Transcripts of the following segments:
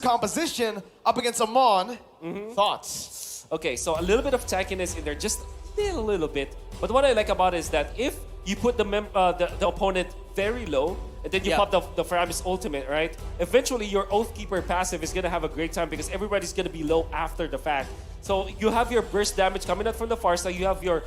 composition up against Amon. Thoughts? Okay, so a little bit of tankiness in there, just a little bit. But what I like about it is that if you put the opponent very low, and then you pop the Faramis ultimate, right? Eventually, your Oathkeeper passive is going to have a great time because everybody's going to be low after the fact. So you have your burst damage coming out from the far side. You have your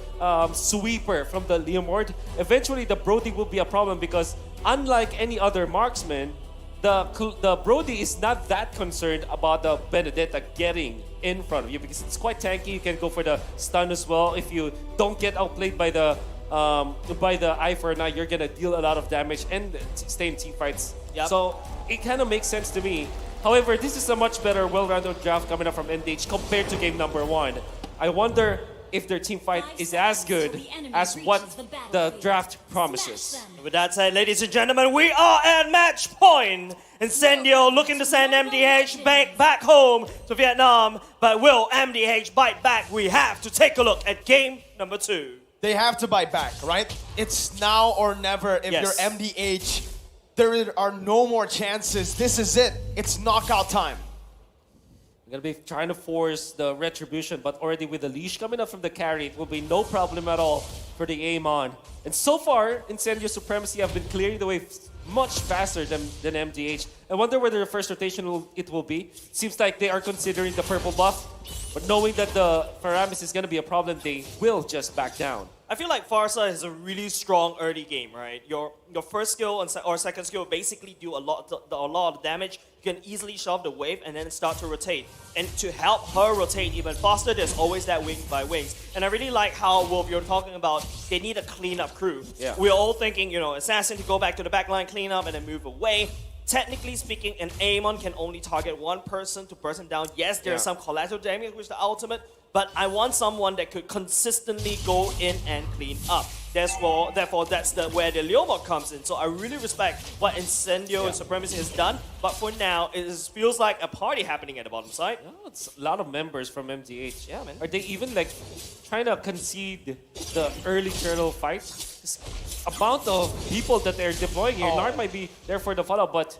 sweeper from the Leomord. Eventually, the Brody will be a problem because unlike any other marksman, the Brody is not that concerned about the Benedetta getting in front of you because it's quite tanky. You can go for the stun as well. If you don't get outplayed by the Eye for an Eye, you're gonna deal a lot of damage and stay in team fights. So it kind of makes sense to me. However, this is a much better, well-rounded draft coming up from MDH compared to game number 1. I wonder if their team fight is as good as what the draft promises. With that said, ladies and gentlemen, we are at match point. Incendio looking to send MDH back home to Vietnam. But will MDH bite back? We have to take a look at game number 2. They have to bite back, right? It's now or never. If you're MDH, there are no more chances. This is it. It's knockout time. We're going to be trying to force the retribution, but already with the leash coming up from the carry, it will be no problem at all for the Amon. And so far, Incendio Supremacy have been clearing the way much faster than MDH. I wonder whether the first rotation will be. Seems like they are considering the purple buff, but knowing that the Faramis is going to be a problem, they will just back down. I feel like Farsa is a really strong early game, right? Your first skill or second skill basically do a lot of damage. You can easily shove the wave and then start to rotate. And to help her rotate even faster, there's always that wing by wings. And I really like how, Wolf, you're talking about they need a cleanup crew. Yeah. We're all thinking, you know, Assassin to go back to the backline, clean up, and then move away. Technically speaking, an Amon can only target one person to burst him down. Yes, there's some collateral damage with the ultimate, but I want someone that could consistently go in and clean up. Therefore, that's where the Leomord comes in. So I really respect what Incendio and Supremacy has done, but for now, it feels like a party happening at the bottom side. Oh, it's a lot of members from MDH. Yeah, man. Are they even like trying to concede the early turtle fight? This amount of people that they're deploying here, Nard might be there for the follow, but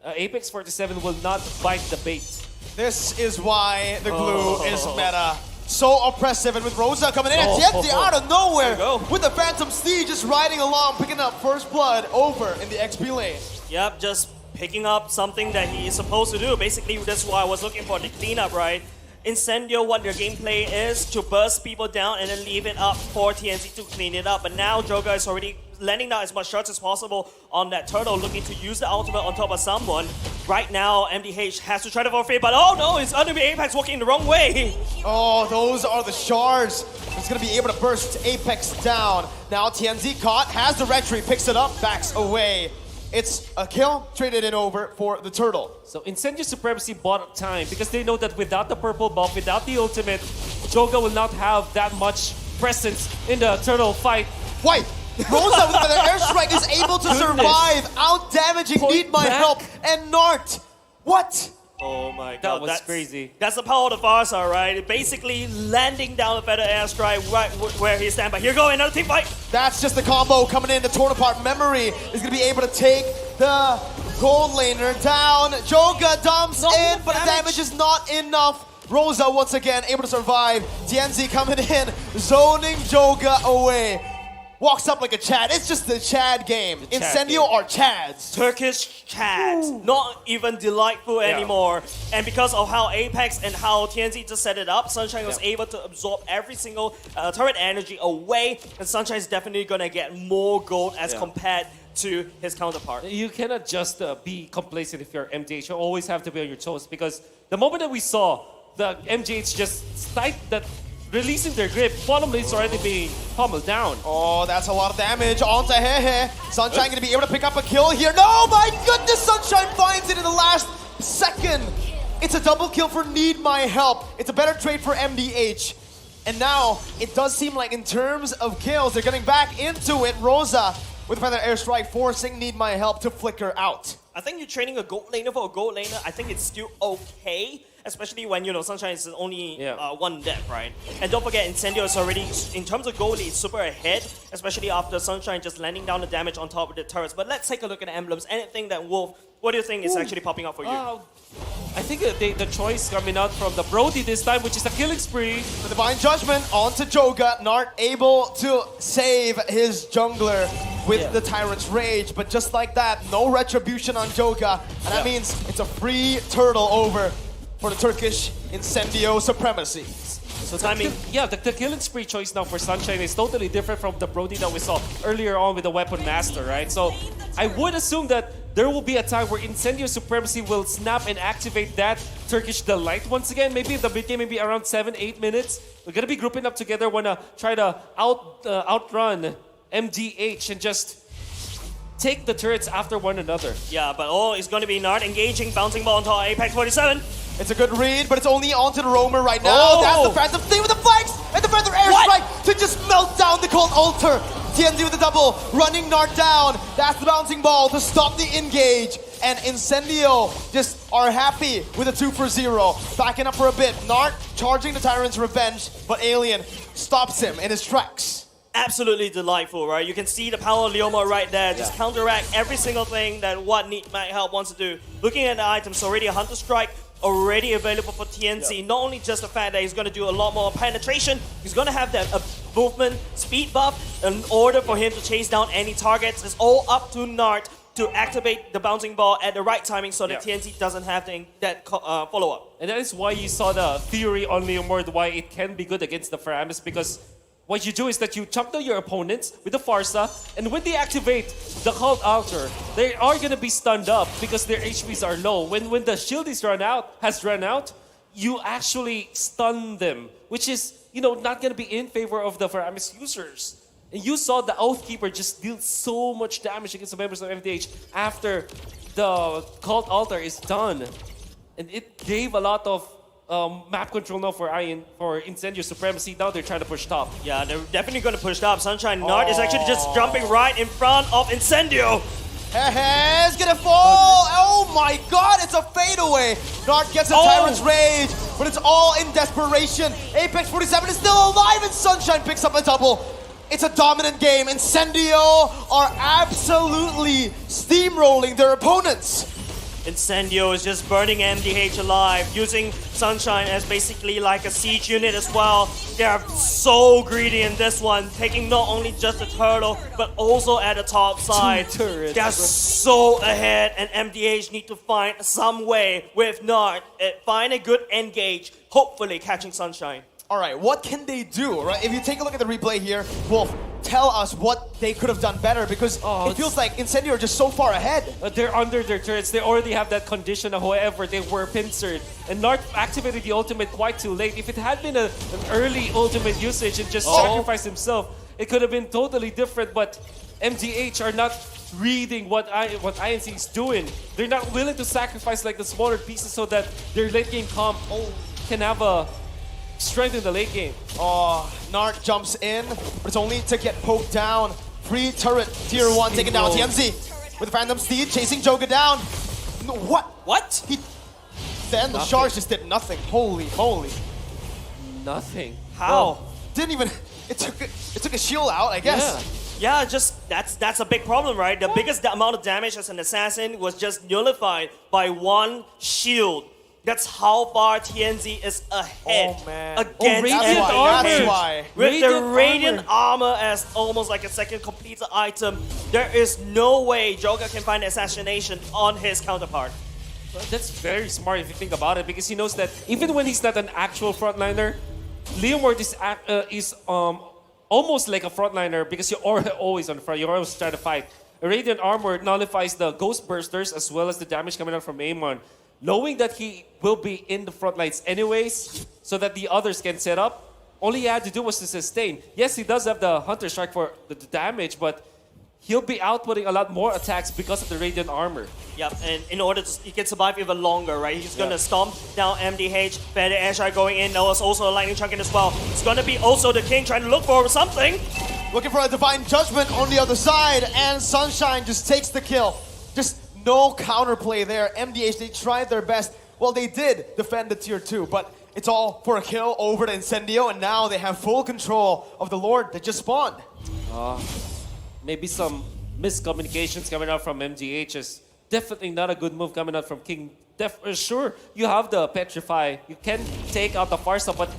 Apex 47 will not bite the bait. This is why the glue is meta. So oppressive, and with Rosa coming in, and Tienzi out of nowhere with the Phantom Steed just riding along, picking up first blood over in the XP lane. Yep, just picking up something that he is supposed to do. Basically, that's why I was looking for the cleanup, right? Incendio, what their gameplay is to burst people down and then leave it up for TNZ to clean it up. But now Joga is already landing down as much shots as possible on that turtle, looking to use the ultimate on top of someone. Right now, MDH has to try to forfeit, but oh no, it's enemy Apex walking the wrong way. Oh, those are the shards. He's going to be able to burst Apex down. Now TNZ caught, has the retry, picks it up, backs away. It's a kill, traded it over for the turtle. So Incendio Supremacy bought time because they know that without the purple buff, without the ultimate, Joga will not have that much presence in the turtle fight. White! Rosa with the airstrike is able to survive, out-damaging Need My Help, and Nart. What? Oh my god, that was crazy. That's the power of the Farsa, right? Basically landing down a feather airstrike right where he stands. But here go, another team fight. That's just the combo coming in. The torn apart memory is going to be able to take the gold laner down. Joga dumps in, but the damage is not enough. Rosa once again able to survive. Tienzi coming in, zoning Joga away. Walks up like a Chad. It's just the Chad game. Incendio are Chads. Turkish Chads. Not even delightful anymore. And because of how Apex and how TNZ just set it up, Sunshine was able to absorb every single turret energy away. And Sunshine is definitely going to get more gold as compared to his counterpart. You cannot just be complacent if you're MDH. You always have to be on your toes because the moment that we saw the MDH just sniped that releasing their grip, bottom lane's already being pummeled down. Oh, that's a lot of damage onto Hehe. Sunshine gonna be able to pick up a kill here. No, my goodness, Sunshine finds it in the last second. It's a double kill for Need My Help. It's a better trade for MDH. And now, it does seem like in terms of kills, they're getting back into it. Rosa with another airstrike, forcing Need My Help to flicker out. I think you're trading a gold laner for a gold laner. I think it's still okay. Especially when, you know, Sunshine is only one death, right? And don't forget, Incendio is already, in terms of goalie, it's super ahead, especially after Sunshine just landing down the damage on top of the turrets. But let's take a look at the emblems. Anything that Wolf, what do you think is actually popping up for you? I think the choice coming out from the Brody this time, which is a killing spree. The Divine Judgment onto Joga. Nart able to save his jungler with the Tyrant's Rage. But just like that, no retribution on Joga. And that means it's a free turtle over for the Turkish Incendio Supremacy. So timing. The killing spree choice now for Sunshine is totally different from the Brody that we saw earlier on with the Weapon Master, right? So I would assume that there will be a time where Incendio Supremacy will snap and activate that Turkish Delight once again. Maybe the mid game, maybe around 7-8 minutes. We're gonna be grouping up together, wanna try to outrun MDH and just take the turrets after one another. Yeah, but it's going to be Nart engaging, bouncing ball onto Apex 47. It's a good read, but it's only onto the Roamer right now. That's the Phantom thing with the flanks and the Feather Airstrike to just melt down the Cold Altar. TNZ with the double, running Nart down. That's the bouncing ball to stop the engage. And Incendio just are happy with a 2 for 0. Backing up for a bit. Nart charging the Tyrant's Revenge, but Alien stops him in his tracks. Absolutely delightful, right? You can see the power of Leoma right there. Just counteract every single thing that what Need My Help wants to do. Looking at the items, already a Hunter Strike, already available for TNC. Not only just the fact that he's going to do a lot more penetration, he's going to have that movement speed buff in order for him to chase down any targets. It's all up to Nart to activate the bouncing ball at the right timing so that TNC doesn't have that follow-up. And that is why you saw the theory on Leomord, why it can be good against the Faramis, because what you do is that you chunk down your opponents with the Farsa, and when they activate the Cult Altar, they are going to be stunned up because their HPs are low. When the shield has run out, you actually stun them, which is, not going to be in favor of the Faramis users. And you saw the Oathkeeper just deal so much damage against the members of MDH after the Cult Altar is done. And it gave a lot of map control now for Incendio Supremacy. Now they're trying to push top. Yeah, they're definitely going to push top. Sunshine Nart is actually just jumping right in front of Incendio. He's gonna fall! Oh my god, it's a fadeaway! Nart gets a Tyrant's Rage, but it's all in desperation. Apex 47 is still alive and Sunshine picks up a double. It's a dominant game. Incendio are absolutely steamrolling their opponents. Incendio is just burning MDH alive, using Sunshine as basically like a siege unit as well. They are so greedy in this one, taking not only just the turtle, but also at the top side. They are so ahead, and MDH need to find some way with Nart, find a good engage, hopefully catching Sunshine. All right, what can they do, right? If you take a look at the replay here, Wolf, tell us what they could have done better, because it feels like Incendio are just so far ahead. They're under their turrets. They already have that condition. However, they were pincered. And Nart activated the ultimate quite too late. If it had been an early ultimate usage and just sacrificed himself, it could have been totally different. But MDH are not reading what INC is doing. They're not willing to sacrifice like the smaller pieces so that their late game comp can have a strength in the late game. Nart jumps in, but it's only to get poked down. Free turret, tier 1 taken down. TMZ with Phantom Steed chasing Joga down. No, what? Then the Sharks just did nothing. Holy moly. Nothing. How? Well, didn't even, it took a shield out, I guess. Yeah, just that's a big problem, right? The biggest amount of damage as an assassin was just nullified by one shield. That's how far TNZ is ahead against Radiant Armor. That's why. With the Radiant Armor as almost like a second completed item, there is no way Joga can find assassination on his counterpart. That's very smart if you think about it, because he knows that even when he's not an actual frontliner, Leomord is almost like a frontliner because you're always on the front. You're always trying to fight. Radiant Armor nullifies the Ghost Bursters as well as the damage coming out from Amon. Knowing that he will be in the front lines anyways, so that the others can set up, all he had to do was to sustain. Yes, he does have the Hunter Strike for the damage, but he'll be outputting a lot more attacks because of the Radiant Armor. Yep, and in order to, he can survive even longer, right? He's gonna stomp down MDH, Feather Airstrike going in. There was also a Lightning Chunk in as well. It's gonna be also the King trying to look for something. Looking for a Divine Judgment on the other side, and Sunshine just takes the kill. Just no counterplay there. MDH, they tried their best. Well, they did defend the tier 2, but it's all for a kill over to Incendio, and now they have full control of the Lord that just spawned. Maybe some miscommunications coming out from MDH is definitely not a good move coming out from King Sure, you have the Petrify. You can take out the Farsa, but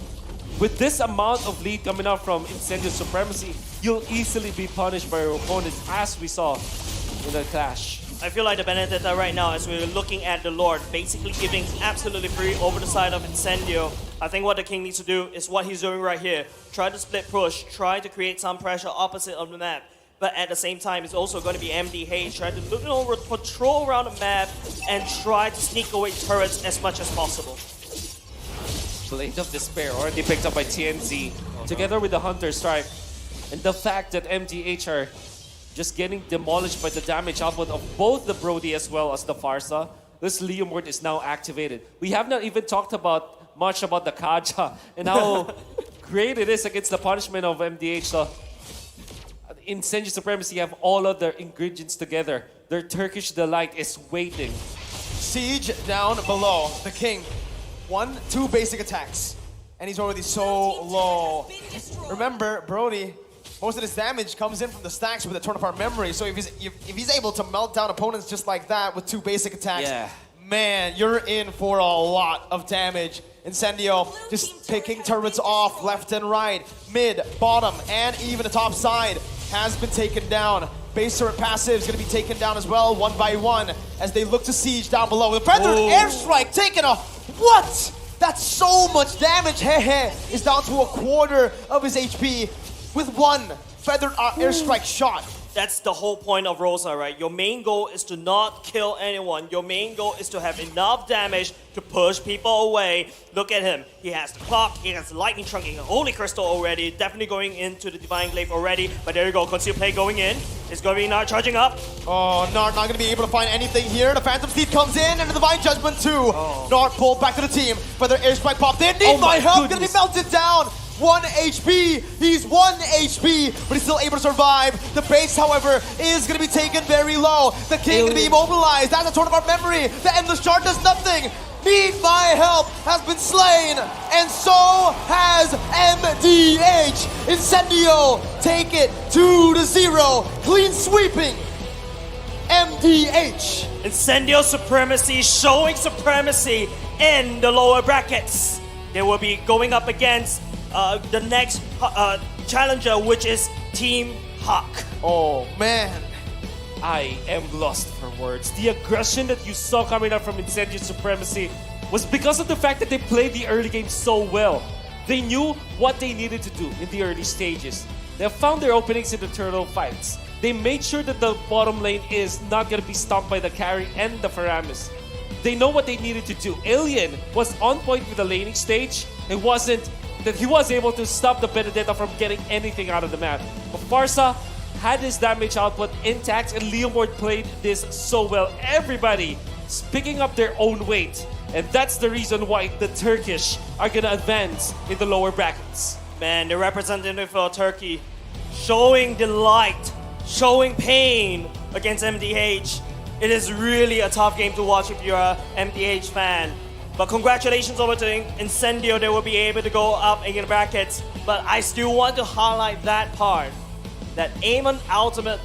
with this amount of lead coming out from Incendio Supremacy, you'll easily be punished by your opponents, as we saw in the clash. I feel like the Benedetta right now, as we're looking at the Lord, basically giving absolutely free over the side of Incendio. I think what the King needs to do is what he's doing right here. Try to split push, try to create some pressure opposite of the map. But at the same time, it's also going to be MDH trying to look over, patrol around the map and try to sneak away turrets as much as possible. Blade of Despair already picked up by TNZ, together with the Hunter Strike. And the fact that MDH are just getting demolished by the damage output of both the Brody as well as the Farsa. This Leomord is now activated. We have not even talked much about the Kaja and how great it is against the punishment of MDH. So, Incendio Supremacy have all of their ingredients together. Their Turkish delight is waiting. Siege down below. The King, 2 basic attacks, and he's already so low. Remember, Brody, most of his damage comes in from the stacks with the Turn Apart Memory. So if he's able to melt down opponents just like that with 2 basic attacks, man, you're in for a lot of damage. Incendio just picking turrets off left and right, mid, bottom, and even the top side has been taken down. Base turret passive is going to be taken down as well, 1 by 1, as they look to siege down below. The Feathered Airstrike taken off. What? That's so much damage. Hehe is down to a quarter of his HP with 1 Feathered Airstrike shot. That's the whole point of Rosa, right? Your main goal is to not kill anyone. Your main goal is to have enough damage to push people away. Look at him. He has the clock, he has the lightning trunking, holy crystal already, definitely going into the divine glaive already. But there you go, conceal play going in. It's going to be Nart charging up. Oh, Nart not going to be able to find anything here. The Phantom Steed comes in and the divine judgment too. Nart pulled back to the team, but their airstrike popped in. Need my help, going to be melted down. 1 HP, he's 1 HP, but he's still able to survive. The base, however, is going to be taken very low. The King going to be immobilized. That's a Turn Apart Memory. The Endless Shard does nothing. Need my help has been slain, and so has MDH. Incendio take it 2-0, clean sweeping MDH. Incendio Supremacy showing supremacy in the lower brackets. They will be going up against the next challenger, which is Team Hawk. Oh man, I am lost for words. The aggression that you saw coming out from Incendio Supremacy was because of the fact that they played the early game so well. They knew what they needed to do in the early stages. They have found their openings in the turtle fights. They made sure that the bottom lane is not going to be stomped by the carry and the Faramis. They know what they needed to do. Alien was on point with the laning stage. It wasn't that he was able to stop the Benedetta from getting anything out of the map. But Farsa had his damage output intact, and Leomord played this so well. Everybody is picking up their own weight, and that's the reason why the Turkish are gonna advance in the lower brackets. Man, the representative for Turkey showing delight, showing pain against MDH. It is really a tough game to watch if you're a MDH fan. But congratulations over to Incendio. They will be able to go up in the brackets. But I still want to highlight that part. That Amon Ultimate